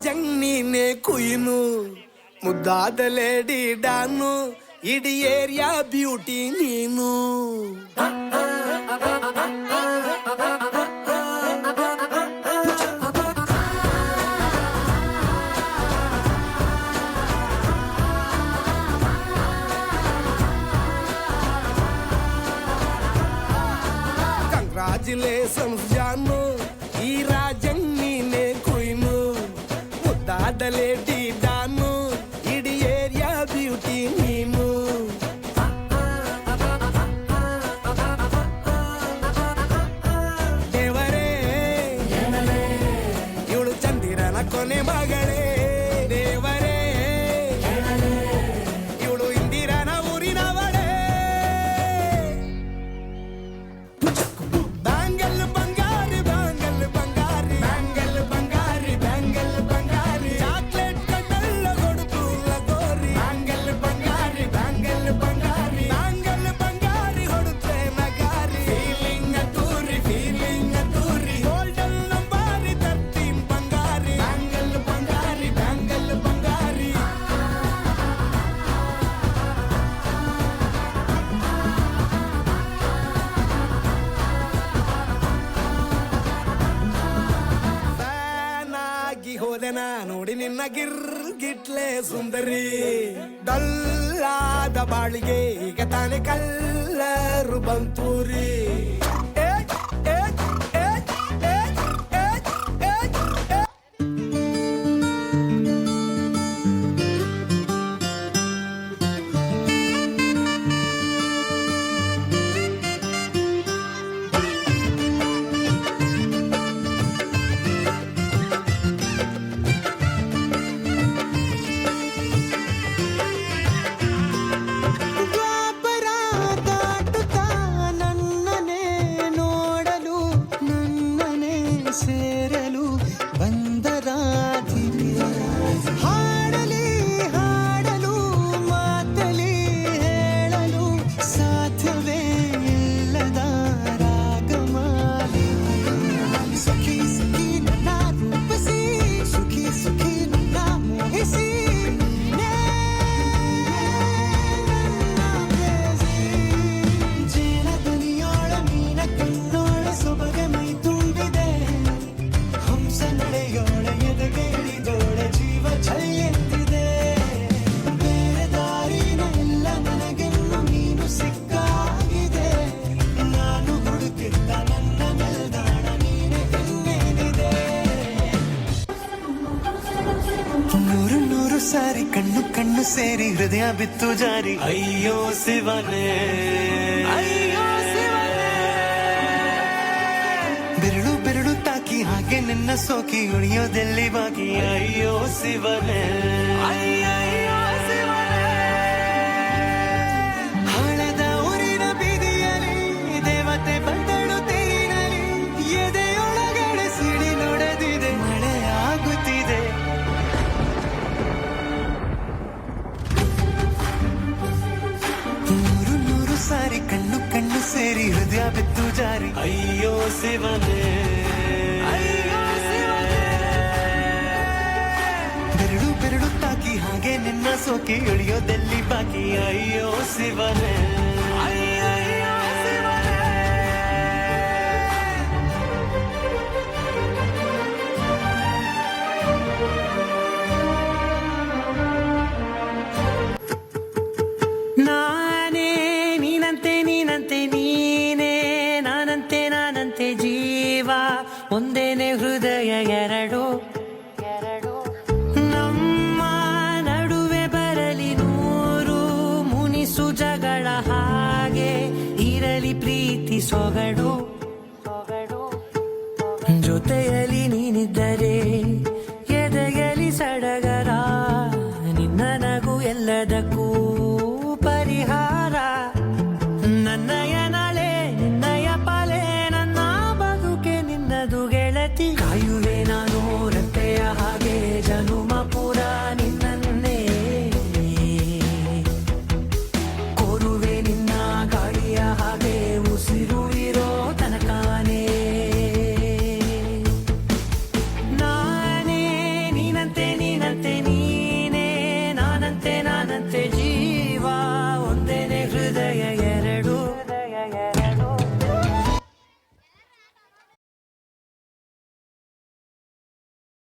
ಜಂಗ್ನೀನೆ ಕುಯ್ನು ಮುದ್ದಾದ lady don ಇಡೀ area beauty ನೀನು. ಕಂಗ್ರಾಚುಲೇಷನ್ಸ್ ಜಾನು ಈ ರಾಜಂಗ್ ನೀನೆ ಕುಯ್ನು ಮುದ್ದಾದ ಲೇಡಿ ಡಾನು ಇಡೀ ಏರಿಯಾ ಬ್ಯೂಟಿ ನೀನು. ದೇವರೇ ಇವಳು ಚಂದಿರನ ಕೊನೆ ಮಗಳೇ. ದೇವರೇ ಇವಳು ಇಂದಿರನ ಊರಿನವಳೇ. ಬ್ಯಾಂಗಲ್ ಬಂಗಾರಿ ಬ್ಯಾಂಗಲ್ ಬಂಗಾರಿ ಬ್ಯಾಂಗಲ್ ಬಂಗಾರಿ ಬ್ಯಾಂಗಲ್ ಬಂಗಾರಿ ಚಾಕ್ಲೇಟ್ ಕಣ್ಣಲ್ಲ ಕೊಡುಕು ಲಗೋರಿ. ಬ್ಯಾಂಗಲ್ ಬಂಗಾರಿ ಬ್ಯಾಂಗಲ್ ಬಂಗಾರಿ ಬ್ಯಾಂಗಲ್ ಬಂಗಾರಿ ಹೊಡುತ್ತೆ ನಗಾರಿ. ಫೀಲಿಂಗ್ ತೂರಿ ಗೋಲ್ಡನ್ ನಂಬಾರಿ 13 ಬಂಗಾರಿ. ಬ್ಯಾಂಗಲ್ ಬಂಗಾರಿ ಬ್ಯಾಂಗಲ್ ಬಂಗಾರಿ. ಫ್ಯಾನ್ ಆಗಿ ಹೋದೆನ ನೋಡಿ ನಿನ್ನ ಗಿರ್ಗಿಟ್ಲೆ ಸುಂದರಿ. ಡಲ್ಲಾದ ಬಾಳಿಗೆ ಈಗ ತಾನೆ ಕಲ್ಲರು ಬಂತೂರಿ. ದ್ವಾಪರ ದಾಟುತ್ತಾ ನನ್ನನೆ ನೋಡಲು ನನ್ನನೆ ಸೇರಲು ಬಂದರಾಧಿಗೆ. ಹಾಡಲಿ ಹಾಡಲು ಮಾತಲಿ ಹೇಳಲು ಸಾಧ್ಯವೇ ಇಲ್ಲದ ರಾಗಮಾಲಿ. ಸಖಿ ಸಖಿ ನನ್ನ ರೂಪಿಸಿ ಸುಖಿ ಸುಖಿ ನನ್ನ ಮೋಹಿಸಿ ಜೇನ ದನಿಯೋಳ ಮೀನ ಕಣ್ಣೋಳ ಸೊಬಗೆ ಮೈ ತುಂಬಿದೆ. ಹಂಸ ನಡೆಯೋಳ ಎದೆಗೆ ಇಳಿದೋಳ ಜೀವ ಛಲ್ಲೆತ್ತಿದೆ. ಬೇರೆ ದಾರಿನ ಎಲ್ಲ ನನಗೆನ್ನು ನೀನು ಸಿಕ್ಕಾಗಿದೆ. ನಾನು ಹುಡುಕಿದ್ದ ನನ್ನ ನಿಲ್ದಾಣ ನೀನೆ ಇನ್ನೇನಿದೆ. ನೂರು ನೂರು ಸಾರಿ ಕಣ್ಣು ಕಣ್ಣು ಸೇರಿ ಹೃದಯ ಬಿತ್ತು ಜಾರಿ. ಅಯ್ಯೋ ಶಿವನೇ ಅಯ್ಯೋ ಶಿವನೇ. ಬೆರಳು ಬೆರಳು ತಾಕಿ ಹಾಗೆ ನಿನ್ನ ಸೋಕಿ ಉಳಿಯೋದೆಲ್ಲಿ ಬಾಕಿ. ಅಯ್ಯೋ ಶಿವನೇ ಅಯ್ಯಯ್ಯೋ ಶಿವನೇ. ಹಣದ ಊರಿನ ಬೀದಿಯಲ್ಲಿ ದೇವತೆ ಬಂದಳು ತೇರಿನಲ್ಲಿ. ಎದೆಯೊಳಗಡೆ ಸಿಡಿ ನುಡಿದಿದೆ ಮಳೆ ಆಗುತ್ತಿದೆ. ನೂರು ನೂರು ಸಾರಿ ಕಣ್ಣು ಕಣ್ಣು ಸೇರಿ ಹೃದಯ ಬಿತ್ತು ಜಾರಿ. ಅಯ್ಯೋ ಶಿವನೇ ಅಯ್ಯೋ ಶಿವನೇ. ಬೆರಳು ಬೆರಳು ತಾಕಿ ಹಾಗೆ ನಿನ್ನ ಸೋಕಿ ಇಳಿಯೋದೆಲ್ಲಿ ಬಾಕಿ. ಅಯ್ಯೋ ಶಿವನೇ ಅಯ್ಯಯ್ಯೋ ಶಿವನೇ. ನಾನೇ ನೀನಂತೆ ನೀನಂತೆ ನೀನೇ ನಾನಂತೆ ನಾನಂತೆ ಜೀವ ಒಂದೇನೆ ಹೃದಯ ಎರಡು. ನಮ್ಮ ನಡುವೆ ಬರಲಿ ನೂರು ಮುನಿಸು ಜಗಳ ಹಾಗೆ ಇರಲಿ ಪ್ರೀತಿ ಸೊಗಡು. ಜೊತೆಯಲ್ಲಿ ನೀನಿದ್ದರೆ